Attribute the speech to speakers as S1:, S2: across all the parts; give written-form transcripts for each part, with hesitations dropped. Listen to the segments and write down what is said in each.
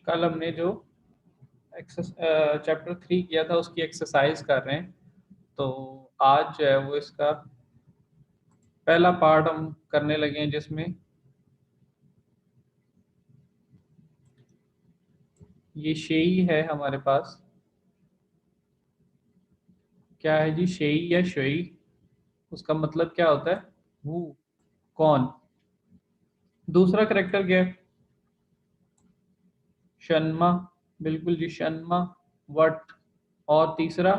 S1: कल हमने जो चैप्टर 3 किया था उसकी एक्सरसाइज कर रहे हैं। तो आज जो है वो इसका पहला पार्ट हम करने लगे हैं, जिसमें ये शेई है हमारे पास। क्या है जी? शेई या शोई, उसका मतलब क्या होता है? हु, कौन। दूसरा करेक्टर क्या है? शन्मा, बिल्कुल जी, शन्मा। वट, और तीसरा?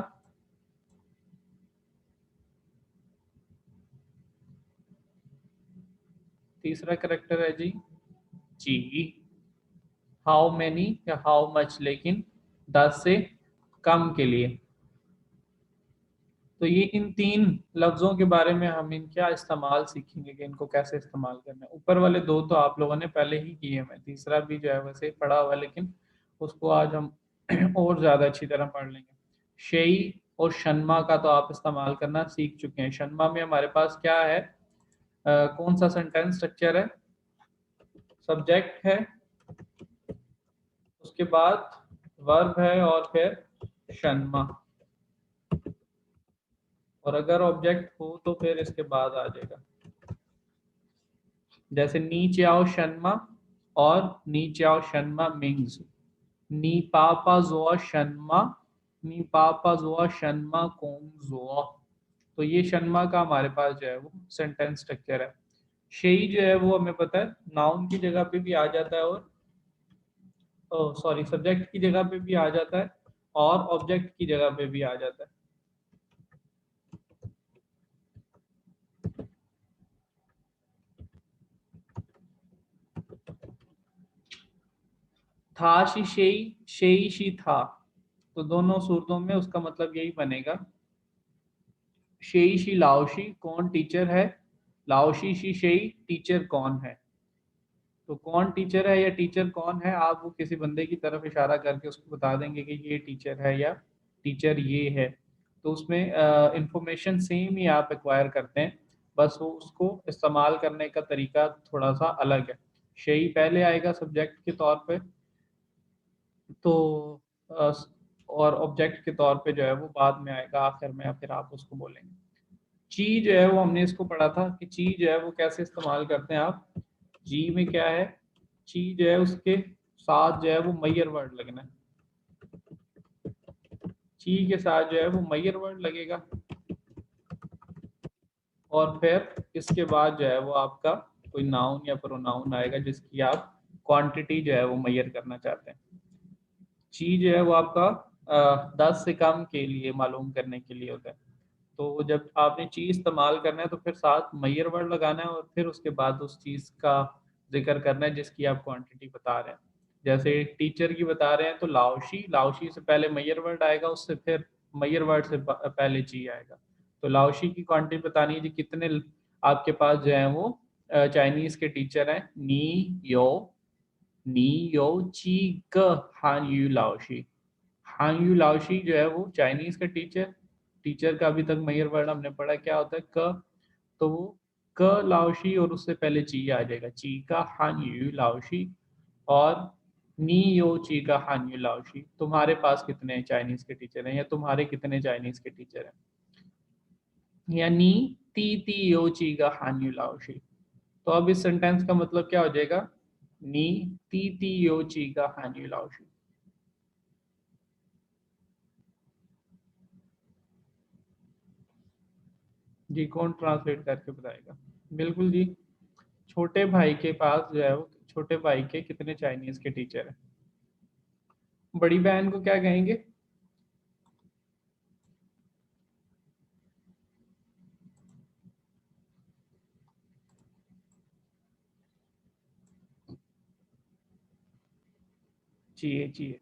S1: तीसरा करेक्टर है जी जी। हाउ मैनी या हाउ मच, लेकिन 10 से कम के लिए। तो ये इन तीन लफ्जों के बारे में हम इनका इस्तेमाल सीखेंगे कि इनको कैसे इस्तेमाल करना है। ऊपर वाले दो तो आप लोगों ने पहले ही किए हैं, तीसरा भी जो है वैसे पढ़ा हुआ है, लेकिन उसको आज हम और ज़्यादा अच्छी तरह पढ़ लेंगे। शेई और शन्मा का तो आप इस्तेमाल करना सीख चुके हैं। शन्मा में हमारे पास क्या है? कौन सा सेंटेंस स्ट्रक्चर है? सब्जेक्ट है, उसके बाद वर्ब है, और फिर शन्मा। और अगर ऑब्जेक्ट हो तो फिर इसके बाद आ जाएगा, जैसे नी च्याओ शन्मा और नी च्याओ शन्मा मिंग्स। नी पापा जोआ शन्मा, नी पापा जोआ शन्मा कोंग जोआ। तो ये शन्मा का हमारे पास जो है वो सेंटेंस स्ट्रक्चर है। शेई जो है वो हमें पता है नाउन की जगह पे भी आ जाता है, और सॉरी सब्जेक्ट की जगह पे भी आ जाता है, और ऑब्जेक्ट की जगह पे भी आ जाता है। था शी शेई, शेई शी था। तो दोनों सूरतों में उसका मतलब यही बनेगा। शेई शी लाओशी, कौन टीचर है? लाओशी शी शेई, टीचर कौन है? तो कौन टीचर है या टीचर कौन है, आप वो किसी बंदे की तरफ इशारा करके उसको बता देंगे कि ये टीचर है या टीचर ये है। तो उसमें इंफॉर्मेशन सेम ही आप एक्वायर करते हैं, बस वो उसको इस्तेमाल करने का तरीका थोड़ा सा अलग है। शेई पहले आएगा सब्जेक्ट के तौर पे, तो अ, और ऑब्जेक्ट के तौर पे जो है वो बाद में आएगा आखिर में, या फिर आप उसको बोलेंगे। ची जो है वो हमने इसको पढ़ा था कि ची जो है वो कैसे इस्तेमाल करते हैं आप। जी में क्या है? ची जो है उसके साथ जो है वो मैयर वर्ड लगना है। ची के साथ जो है वो मैयर वर्ड लगेगा, और फिर इसके बाद जो है वो आपका कोई नाउन या प्रोनाउन आएगा जिसकी आप क्वांटिटी जो है वो मैयर करना चाहते हैं। ची जो है वो आपका 10 से कम के लिए मालूम करने के लिए होता है। तो जब आपने चीज़ इस्तेमाल करना है तो फिर साथ मैयर वर्ड लगाना है, और फिर उसके बाद उस चीज़ का जिक्र करना है जिसकी आप क्वांटिटी बता रहे हैं। जैसे टीचर की बता रहे हैं तो लाओशी, लाओशी से पहले मैयर वर्ड आएगा, उससे फिर मैयर वर्ड से पहले ची आएगा। तो लाओशी की क्वांटिटी बतानी है जी, कितने आपके पास जो है वो चाइनीज़ के टीचर हैं। नी यो ची ग हान यू लाओशी। हान यू लाओशी जो है वो चाइनीज का टीचर। टीचर का अभी तक मैयर वर्ड हमने पढ़ा क्या होता है? क। तो वो क लाओशी, और उससे पहले ची आ जाएगा, ची का हान यू लाओशी। और नी यो ची का हान यू लाओशी। तुम्हारे पास कितने चाइनीज के टीचर हैं, या तुम्हारे कितने चाइनीज के टीचर हैं। या नी ती ती यो ची का हान यू लाओशी। तो अब इस सेंटेंस का मतलब क्या हो जाएगा? नी ती ती यो ची का हान यू लाओशी। जी, कौन ट्रांसलेट करके बताएगा? बिल्कुल जी। छोटे भाई के पास जो है वो, छोटे भाई के कितने चाइनीज के टीचर हैं? बड़ी बहन को क्या कहेंगे? चाहिए चाहिए।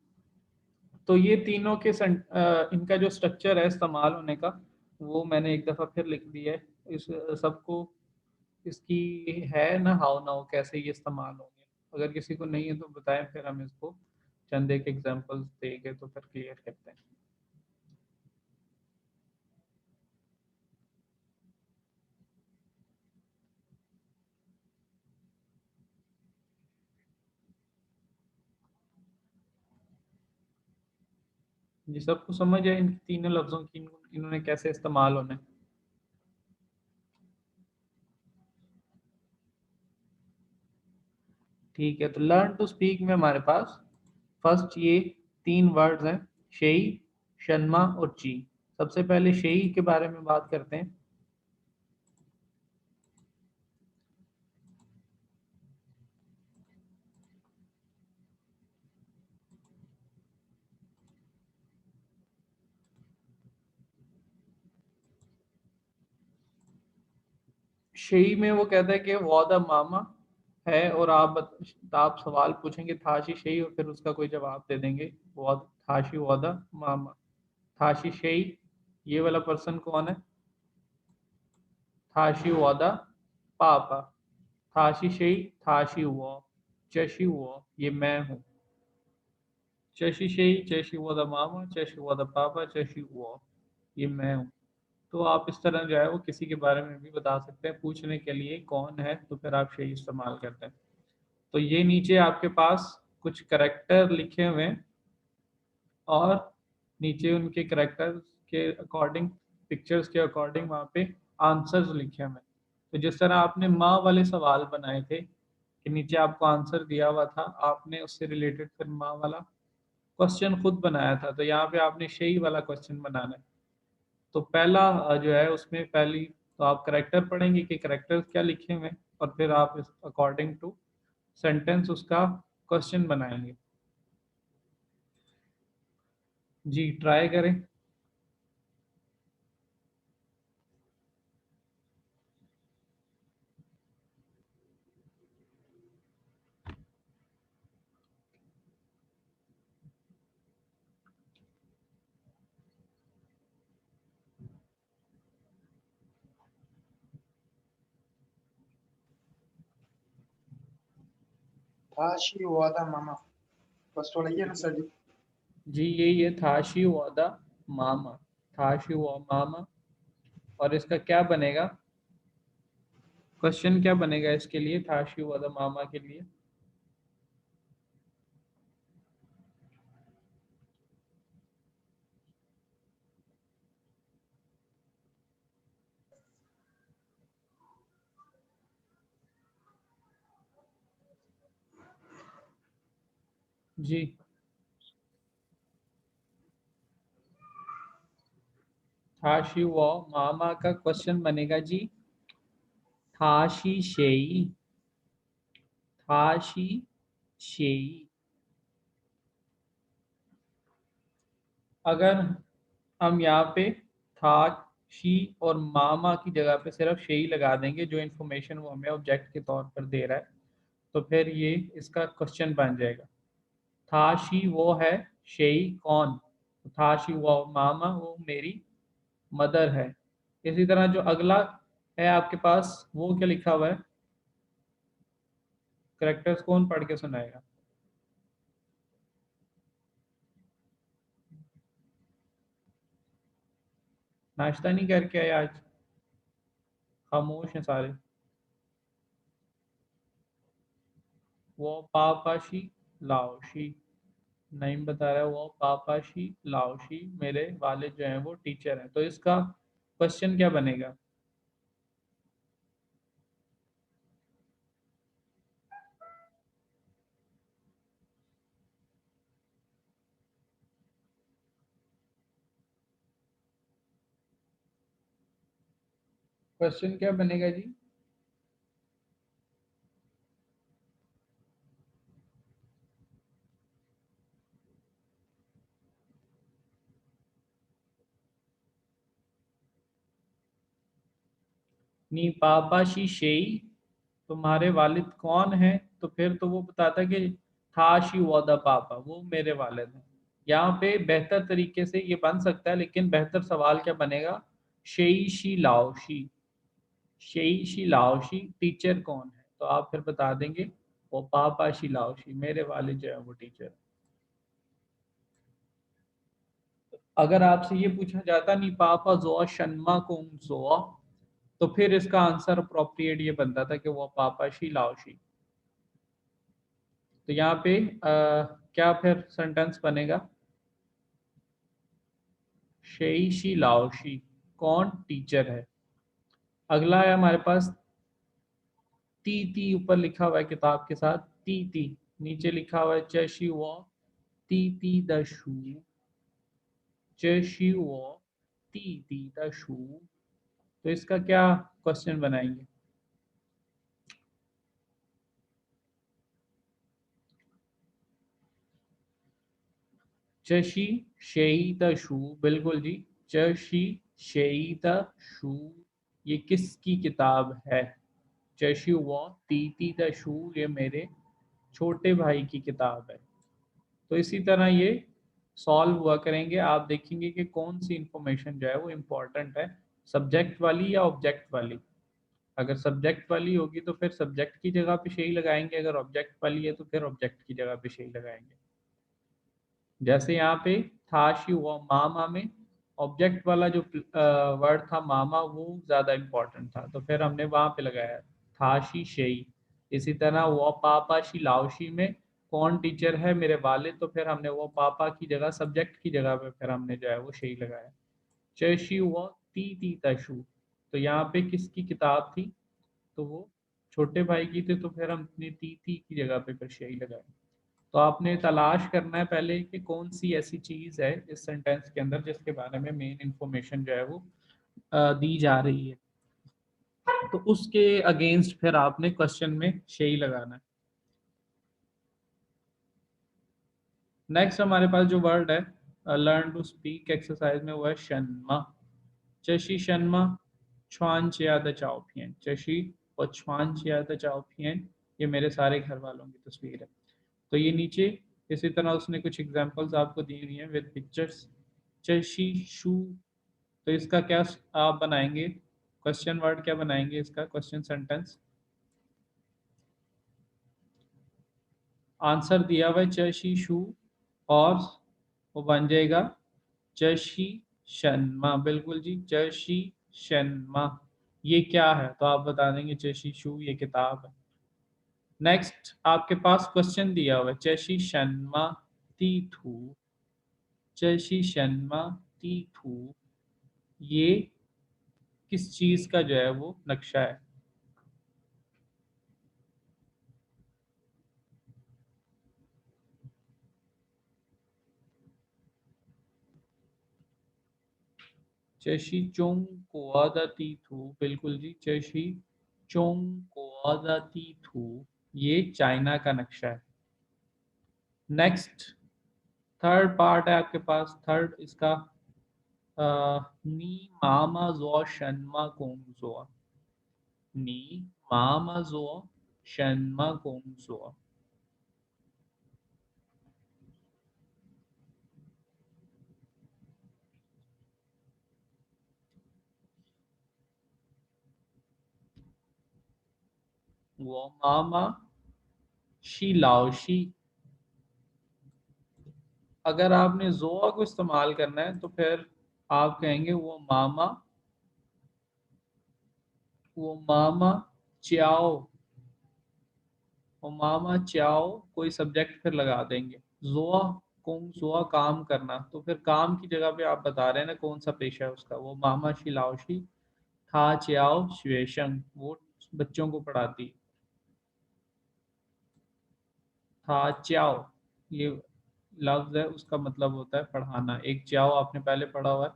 S1: तो ये तीनों के इनका जो स्ट्रक्चर है इस्तेमाल होने का, वो मैंने एक दफ़ा फिर लिख दिया है। इस सबको इसकी है ना हाउ नाउ कैसे ये इस्तेमाल होंगे। अगर किसी को नहीं है तो बताएं, फिर हम इसको चंद एक एग्जांपल्स देंगे तो फिर क्लियर करते हैं। जी सबको समझ है इन तीनों लफ्जों की इन्होंने कैसे इस्तेमाल होने। ठीक है, तो लर्न टू स्पीक में हमारे पास फर्स्ट ये तीन वर्ड्स हैं, शेई, शन्मा और ची। सबसे पहले शेई के बारे में बात करते हैं। शेई में वो कहता है कि वादा मामा है, और आप सवाल पूछेंगे थाशी शेई और फिर उसका कोई जवाब दे देंगे। थाशी वादा मामा, थाशी शेई, ये वाला पर्सन कौन है? थाशी वादा पापा, थाशी शेई थाशी वो, चशी वो ये मैं हूँ। चशी शेई चशी वादा मामा चशी वादा पापा चशी वो ये मैं हूँ। तो आप इस तरह जो है वो किसी के बारे में भी बता सकते हैं पूछने के लिए कौन है, तो फिर आप शेई इस्तेमाल करते हैं। तो ये नीचे आपके पास कुछ करेक्टर लिखे हुए हैं, और नीचे उनके करेक्टर के अकॉर्डिंग, पिक्चर्स के अकॉर्डिंग वहाँ पे आंसर्स लिखे हुए हैं। तो जिस तरह आपने माँ वाले सवाल बनाए थे कि नीचे आपको आंसर दिया हुआ था, आपने उससे रिलेटेड फिर माँ वाला क्वेश्चन खुद बनाया था, तो यहाँ पे आपने शेई वाला क्वेश्चन बनाना है। तो पहला जो है उसमें पहली तो आप करेक्टर पढ़ेंगे कि करेक्टर्स क्या लिखे हुए हैं, और फिर आप इस अकॉर्डिंग टू सेंटेंस उसका क्वेश्चन बनाएंगे। जी ट्राई करें।
S2: थाशी वादा मामा, फर्स्ट वाला ये ना सर जी।
S1: जी यही है, थाशी वादा मामा, थाशी व मामा। और इसका क्या बनेगा, क्वेश्चन क्या बनेगा इसके लिए, थाशी वादा मामा के लिए? जी थाशी व मामा का क्वेश्चन बनेगा जी, थाशी शेई, थाशी शेई। अगर हम यहाँ पे था, शी और मामा की जगह पे सिर्फ शेई लगा देंगे, जो इन्फॉर्मेशन वो हमें ऑब्जेक्ट के तौर पर दे रहा है, तो फिर ये इसका क्वेश्चन बन जाएगा। था शी वो है, शेई कौन, था शी वो मामा वो मेरी मदर है। इसी तरह जो अगला है आपके पास, वो क्या लिखा हुआ है, करेक्टर्स कौन पढ़ के सुनाएगा? नाश्ता नहीं करके आए आज, खामोश हैं सारे। वो पापाशी लाओशी, नईम बता रहा है वो पापाशी लाओशी मेरे वालिद जो हैं वो टीचर हैं। तो इसका क्वेश्चन क्या बनेगा? क्वेश्चन क्या बनेगा जी? नी पापाशी शेई, तुम्हारे वालिद कौन है? तो फिर तो वो बताता कि था शी वादा पापा, वो मेरे वालिद हैं। यहाँ पे बेहतर तरीके से ये बन सकता है, लेकिन बेहतर सवाल क्या बनेगा, शेई शी लाओशी, शेई शी लाओशी टीचर कौन है? तो आप फिर बता देंगे वो पापा शी लाओशी, मेरे वालिद जो है वो टीचर। अगर आपसे ये पूछा जाता नहीं पापा जोआ शन्मा कुम जोआ, तो फिर इसका आंसर अप्रोप्रिएट ये बनता था कि वो पापा शी लाओशी। तो यहाँ पे क्या फिर सेंटेंस बनेगा? शेईशी लाओशी कौन टीचर है। अगला है हमारे पास ती ती, ऊपर लिखा हुआ है किताब के साथ ती ती, नीचे लिखा हुआ है चशी वो ती ती दशु, चशी वो ती ती दशु। तो इसका क्या क्वेश्चन बनाएंगे। चशी शेईत शू, बिल्कुल जी, चशी शेईत शू, ये किसकी किताब है। चशी वो तीती द शू, ये मेरे छोटे भाई की किताब है। तो इसी तरह ये सॉल्व हुआ करेंगे। आप देखेंगे कि कौन सी इंफॉर्मेशन जो है वो इम्पोर्टेंट है, सब्जेक्ट वाली या ऑब्जेक्ट वाली। अगर सब्जेक्ट वाली होगी तो फिर सब्जेक्ट की जगह पे शेई लगाएंगे, अगर ऑब्जेक्ट वाली है तो फिर ऑब्जेक्ट की जगह पे शेई लगाएंगे। जैसे यहाँ पे था शी हुआ मामा में ऑब्जेक्ट वाला जो वर्ड था मामा वो ज्यादा इम्पोर्टेंट था, तो फिर हमने वहां पे लगाया था शी शेई। इसी तरह वो पापा शी लाओशी में कौन टीचर है, मेरे वालिद, तो फिर हमने वो पापा की जगह सब्जेक्ट की जगह पे फिर हमने जो है वो शेई लगाया। चशी हुआ ती ती तशु, तो यहाँ पे किसकी किताब थी, तो वो छोटे भाई की थी, तो फिर हमने ती ती की जगह पे फिर शेई लगाया। तो आपने तलाश करना है पहले कि कौन सी ऐसी चीज है इस सेंटेंस के अंदर जिसके बारे में मेन इंफॉर्मेशन जो है वो दी जा रही है, तो उसके अगेंस्ट फिर आपने क्वेश्चन में शेई लगाना है। नेक्स्ट हमारे पास जो वर्ड है लर्न टू स्पीक एक्सरसाइज में, वो है शन्मा। चशी शन्मा छुआन चिया द चाओपियन, चशी और छुआन चिया द चाओपियन, ये मेरे सारे घर वालों की तस्वीर है। तो ये नीचे इसी तरह उसने कुछ एग्जांपल्स आपको दी हुई हैं विद पिक्चर्स। चशी शू, तो इसका क्या आप बनाएंगे, क्वेश्चन वर्ड क्या बनाएंगे, इसका क्वेश्चन सेंटेंस। आंसर दिया हुआ है चशी शू, और वो बन जाएगा चशी शन्मा, बिल्कुल जी, चशी शन्मा। ये क्या है, तो आप बता देंगे चशी शू ये किताब है। नेक्स्ट आपके पास क्वेश्चन दिया हुआ है चशी शन्मा तीथू, चशी शन्मा तीथू, ये किस चीज का जो है वो नक्शा है। चशी चोंग कोआदा तीथू, बिल्कुल जी, चशी चोंग कोआदा तीथू, ये चाइना का नक्शा है। नेक्स्ट थर्ड पार्ट है आपके पास, थर्ड इसका नी मामा जो शन्मा कोंग जो, नी मामा जो शन्मा कोंग जो, वो मामा शी लाओशी। अगर आपने जोआ को इस्तेमाल करना है तो फिर आप कहेंगे वो मामा च्याओ, वो मामा च्याओ, कोई सब्जेक्ट फिर लगा देंगे। जोआ कौन जोआ काम करना, तो फिर काम की जगह पे आप बता रहे हैं ना कौन सा पेशा है उसका, वो मामा शिलाओशी था च्याओ श्वेशंग, वो बच्चों को पढ़ाती। था च्याओ ये लफ्ज है, उसका मतलब होता है पढ़ाना। एक च्याओ आपने पहले पढ़ा हुआ है,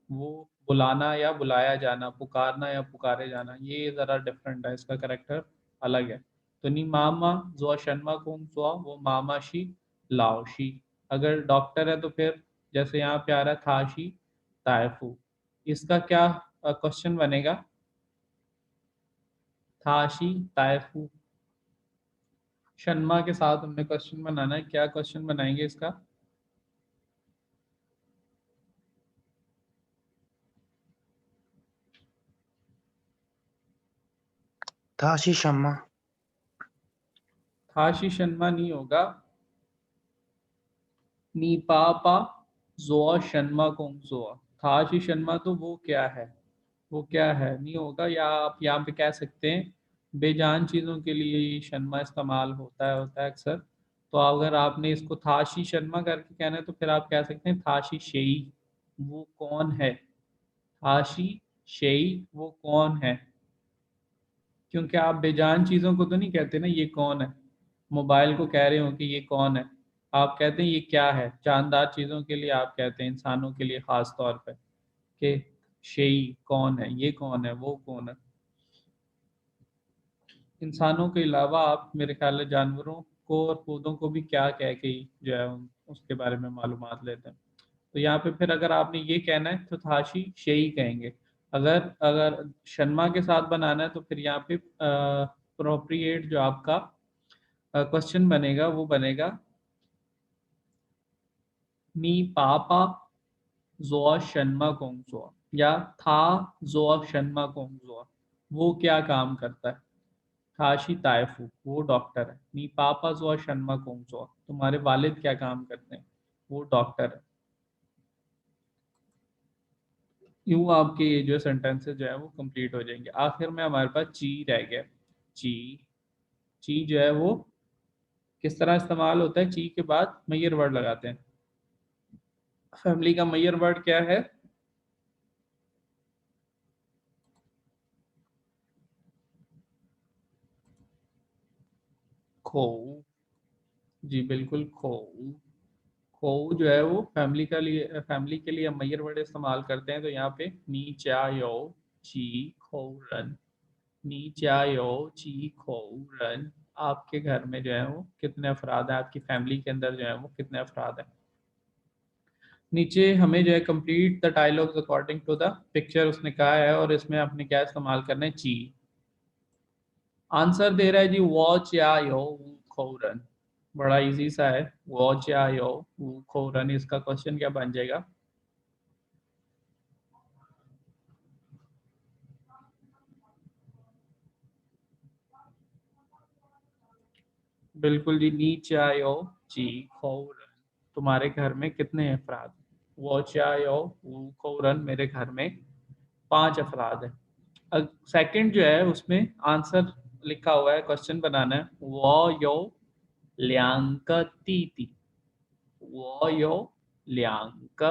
S1: वो बुलाना या बुलाया जाना, पुकारना या पुकारे जाना, ये जरा डिफरेंट है, इसका करेक्टर अलग है। तो नी मामा जोआ शर्मा कुंग जोआ, वो मामाशी लाओशी। अगर डॉक्टर है तो फिर जैसे यहाँ पे आ रहा है थाशी ताइफू, इसका क्या क्वेश्चन बनेगा, थाशी ताइफू। शर्मा के साथ हमने क्वेश्चन बनाना है, क्या क्वेश्चन बनाएंगे इसका।
S2: थाशी शम्मा।
S1: थाशी शर्मा नहीं होगा, नी पापा जोआ शर्मा कोंग जोआ, थाशी शर्मा तो वो क्या है, वो क्या है नहीं होगा। या आप यहाँ पे कह सकते हैं बेजान चीज़ों के लिए ये शर्मा इस्तेमाल होता है अक्सर। तो अगर आपने इसको थाशी शर्मा करके कहना है तो फिर आप कह सकते हैं थाशी शेई, वो कौन है, थाशी शेई वो कौन है। क्योंकि आप बेजान चीज़ों को तो नहीं कहते ना ये कौन है, मोबाइल को कह रहे हो कि ये कौन है, आप कहते हैं ये क्या है। जानदार चीज़ों के लिए आप कहते हैं, इंसानों के लिए ख़ास तौर पे कि शेई कौन है, ये कौन है, वो कौन है। इंसानों के अलावा आप मेरे ख्याल है जानवरों को और पौधों को भी क्या कह के ही जो है उसके बारे में मालूमात लेते हैं। तो यहाँ पे फिर अगर आपने ये कहना है तो थाशी शेई कहेंगे। अगर अगर शर्मा के साथ बनाना है तो फिर यहाँ पे अप्रोप्रिएट जो आपका क्वेश्चन बनेगा वो बनेगा मी पापा जोआ शर्मा कोंगजोआ, या था जोआ शर्मा कोंगजोआ, वो क्या काम करता है। थाशी ताइफू वो डॉक्टर है। नी पापा जोआ शर्मा कोंगजोआ, तुम्हारे वालिद क्या काम करते हैं, वो डॉक्टर है। यूं आपके ये जो सेंटेंसेस जो है वो कंप्लीट हो जाएंगे। आखिर में हमारे पास ची रह गया। ची, ची जो है वो किस तरह इस्तेमाल होता है, ची के बाद मैयर वर्ड लगाते हैं। फैमिली का मैयर वर्ड क्या है, खो। जी बिल्कुल खो। खो जो है वो फैमिली के लिए हम मैयर वर्ड इस्तेमाल करते हैं। तो यहाँ पे नी चा यो ची खो रन, नी चा यो ची खो रन, आपके घर में जो है वो कितने अफराद हैं, आपकी फैमिली के अंदर जो है वो कितने अफराद हैं। नीचे हमें जो है complete the dialogues according to the picture उसने कहा है, और इसमें आपने क्या इस्तेमाल करना है, ची। आंसर दे रहा है जी वॉच या यो खोरन, बड़ा इजी सा है। वॉच या यो खोरन, इसका क्वेश्चन क्या बन जाएगा। बिल्कुल जी, नीच आयो जी खोरन, तुम्हारे घर में कितने अफराद। वॉच आयो खोरन, मेरे घर में 5 अफराद है। सेकंड जो है उसमें आंसर लिखा हुआ है, क्वेश्चन बनाना है, वो यो ल्यांक तीती, वो यो ल्यांक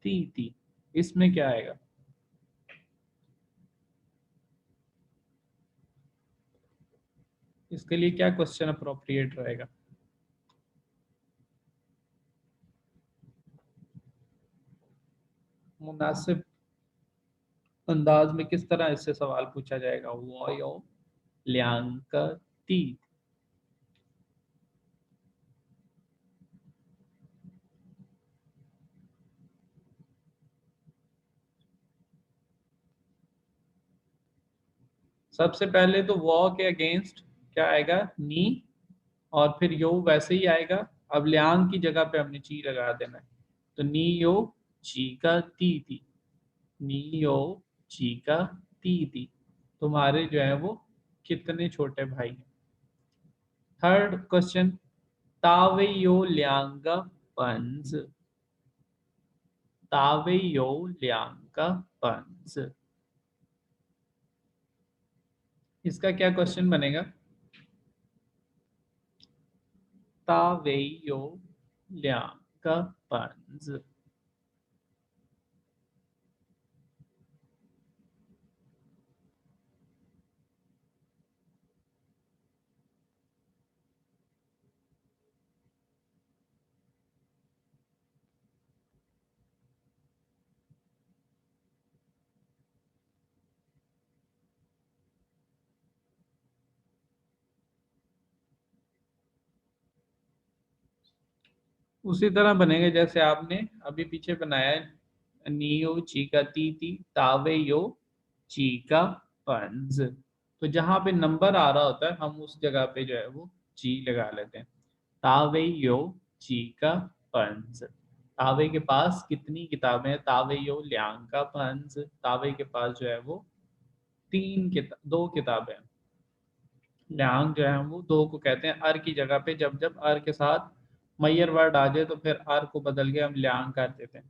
S1: तीती, इसमें क्या आएगा। इसके लिए क्या क्वेश्चन अप्रोप्रिएट रहेगा। मुनासिब अंदाज में किस तरह इससे सवाल पूछा जाएगा, वो यो ल्यांक ती। सबसे पहले तो वो के अगेंस्ट क्या आएगा, नी, और फिर यो वैसे ही आएगा। अब ल्यांग की जगह पे हमने ची लगा देना है, तो नी यो ची का ती, नी यो ची का ती, तुम्हारे जो है वो कितने छोटे भाई हैं। थर्ड क्वेश्चन, तावे यो ल्यांग पंज, तावे यो ल्यांग पंज, इसका क्या क्वेश्चन बनेगा। तावे यो ल्यांग पंज। उसी तरह बनेगा जैसे आपने अभी पीछे बनाया है, नियो चीका ती तावे यो चीका पंज। तो जहां पे नंबर आ रहा होता है हम उस जगह पे जो है वो ची लगा लेते हैं। तावे यो चीका पंज, तावे के पास कितनी किताबें हैं, तावे यो ल्यांका पंज, तावे के पास जो है वो 2 किताबें हैं। ल्यांग जो है वो 2 को कहते हैं। अर की जगह पे जब जब अर के साथ मैयर वर्ड आ जाए तो फिर अर को बदल के हम ल्यांग कर देते हैं।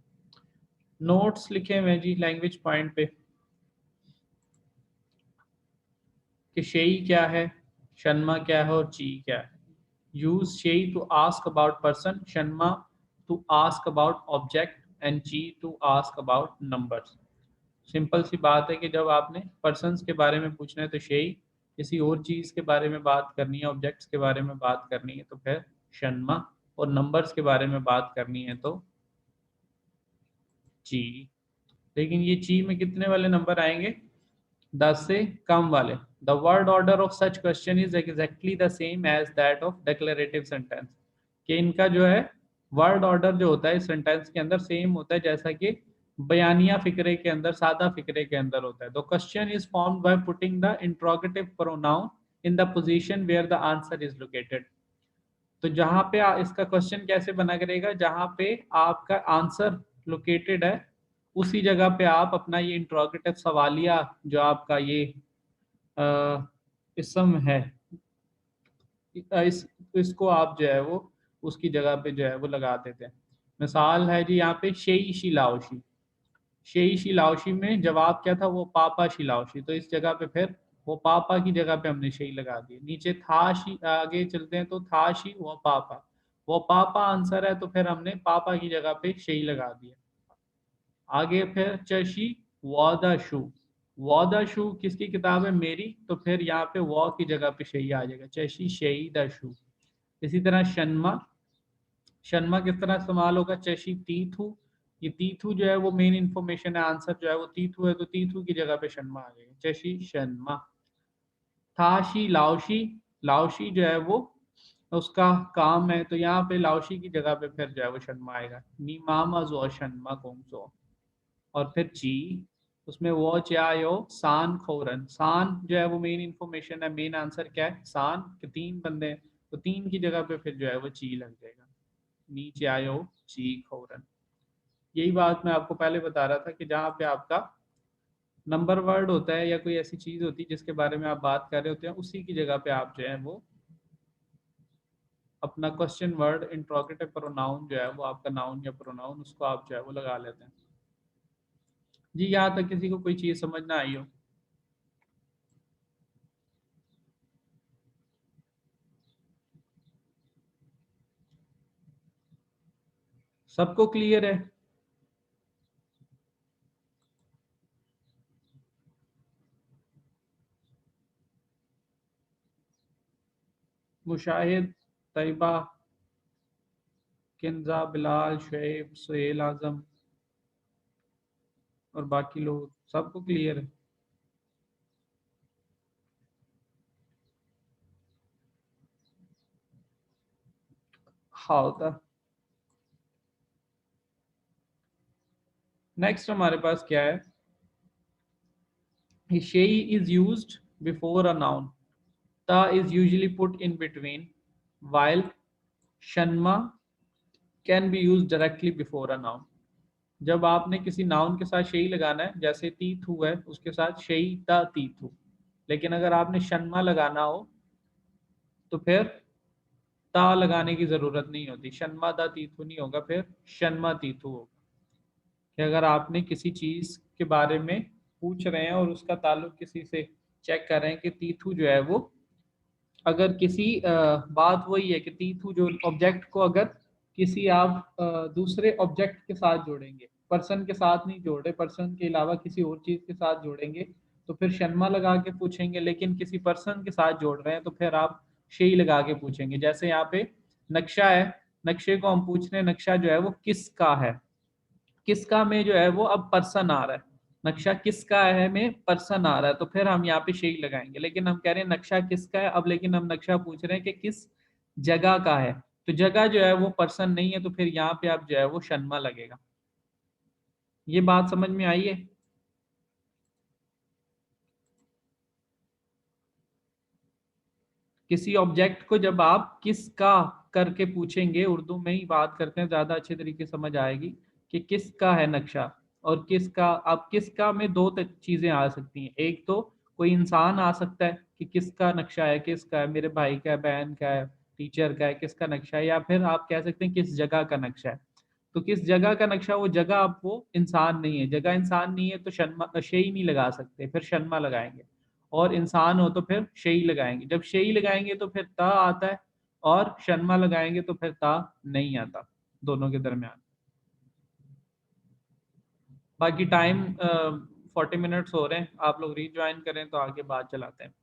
S1: नोट्स लिखे हुए हैं जी लैंग्वेज पॉइंट पे कि शेई क्या है, शन्मा क्या है और ची क्या है। यूज शेई टू आस्क अबाउट पर्सन, शन्मा to ask about object, and G to ask about numbers. Simple सी बात है कि जब आपने पर्सन्स के बारे में पूछना है तो शेई, किसी और चीज़ के बारे में बात करनी है, ऑब्जेक्ट्स के बारे में बात करनी है तो फिर शन्मा, और नंबर्स के बारे में बात करनी है तो ची। लेकिन ये ची में कितने वाले नंबर आएंगे? 10 से कम वाले। The word order of such question is exactly the same as that of declarative sentence. कि इनका जो है वर्ड ऑर्डर जो होता है इस सेंटेंस के अंदर सेम होता है जैसा कि बयानिया फिक्रे के अंदर, सादा फिक्रे के अंदर होता है। The question is formed by putting the interrogative pronoun in the position where the answer is located. तो जहां पे इसका क्वेश्चन कैसे बना करेगा, जहां पे आपका आंसर लोकेटेड है उसी जगह पे आप अपना ये इंट्रोगेटिव सवालिया जो आपका ये इसम है, इसको आप जो है वो उसकी जगह पे जो है वो लगा देते हैं। मिसाल है जी यहाँ पे शेई शिलाओशी, शेई शिलाओशी में जवाब क्या था? वो पापा शिलाओशी। तो इस जगह पे फिर वो पापा की जगह पे हमने शेई लगा दी। नीचे था शी, आगे चलते हैं तो था शी वो पापा आंसर है तो फिर हमने पापा की जगह पे शेई लगा दिया। आगे फिर चशी वादाशु, वादाशु किसकी किताब है? मेरी। तो फिर यहाँ पे वॉ की जगह पे शही आ जाएगा, चशी शही दशु। इसी तरह शन्मा, शन्मा किस तरह इस्तेमाल होगा? चशी तीथु, ये तीथु जो है वो मेन इंफॉर्मेशन है, आंसर जो है वो तीथु है तो तीथु की जगह पे शन्मा आ जाएगा, चशी शन्मा। थाशी लाओशी, लाओशी जो है वो उसका काम है तो यहाँ पे लाओशी की जगह पे फिर जो है वो शन्मा आएगा। नीमामा जो शन्मा कोंगसो। और फिर ची, उसमें वो चायो सान खोरन, सान जो है वो मेन इंफॉर्मेशन है, मेन आंसर क्या है? सान के 3 बंदे हैं तो 3 की जगह पे फिर जो है वो ची लग जाएगा, नीचे आयो ची खोरन। यही बात मैं आपको पहले बता रहा था कि जहाँ पे आपका नंबर वर्ड होता है या कोई ऐसी चीज होती है जिसके बारे में आप बात कर रहे होते हैं उसी की जगह पे आप जो है वो अपना क्वेश्चन वर्ड इंट्रोगेटिव प्रोनाउन जो है वो आपका नाउन या प्रोनाउन उसको आप जो है वो लगा लेते हैं। जी यहाँ तक किसी को कोई चीज समझ ना आई हो? सबको क्लियर है? मुशाहिद, तैयबा, किंजा, बिलाल, शुएब, सुहेल आजम और बाकी लोग सबको क्लियर है? हाँ होता। नेक्स्ट हमारे पास क्या है? शेई is used before a noun, ता is usually put in between, while शन्मा can be use directly before a noun. जब आपने किसी नाउन के साथ शेई लगाना है, जैसे तीथु है उसके साथ शेई ता तीथु, लेकिन अगर आपने शन्मा लगाना हो तो फिर ता लगाने की जरूरत नहीं होती, शन्मा दा तीथु नहीं होगा, फिर शन्मा तीथु होगा। कि अगर आपने किसी चीज के बारे में पूछ रहे हैं और उसका ताल्लुक किसी से चेक कर रहे हैं कि तीथु जो है वो, अगर किसी बात वही है कि तीथु जो ऑब्जेक्ट को अगर किसी आप दूसरे ऑब्जेक्ट के साथ जोड़ेंगे, पर्सन के साथ नहीं जोड़ रहे, पर्सन के अलावा किसी और चीज के साथ जोड़ेंगे तो फिर शन्मा लगा के पूछेंगे, लेकिन किसी पर्सन के साथ जोड़ रहे हैं तो फिर आप शेई लगा के पूछेंगे। जैसे यहाँ पे नक्शा है, नक्शे को हम पूछ रहे हैं नक्शा जो है वो किसका है, किसका में जो है वो अब पर्सन आ रहा है, नक्शा किसका है में पर्सन आ रहा है तो फिर हम यहाँ पे शेई लगाएंगे। लेकिन हम कह रहे हैं नक्शा किसका है अब, लेकिन हम नक्शा पूछ रहे हैं कि किस जगह का है, तो जगह जो है वो पर्सन नहीं है तो फिर यहाँ पे आप जो है वो शन्मा लगेगा। ये बात समझ में आई है? किसी ऑब्जेक्ट को जब आप किसका करके पूछेंगे, उर्दू में ही बात करते हैं ज्यादा अच्छे तरीके समझ आएगी कि किसका है नक्शा, और किसका, अब किसका में दो चीजें आ सकती हैं। एक तो कोई इंसान आ सकता है कि किसका नक्शा है, किसका है, मेरे भाई का है, बहन का है, टीचर का है, किसका नक्शा है, या फिर आप कह सकते हैं किस जगह का नक्शा है। तो किस जगह का नक्शा, वो जगह अब वो इंसान नहीं है, जगह इंसान नहीं है तो शन्मा शेई नहीं लगा सकते, फिर शन्मा लगाएंगे। और इंसान हो तो फिर शेई लगाएंगे, जब शेई लगाएंगे तो फिर ता आता है, और शन्मा लगाएंगे तो फिर ता नहीं आता दोनों के दरमियान। बाकी टाइम 40 मिनट्स हो रहे हैं, आप लोग रीज्वाइन करें तो आगे बात चलाते हैं।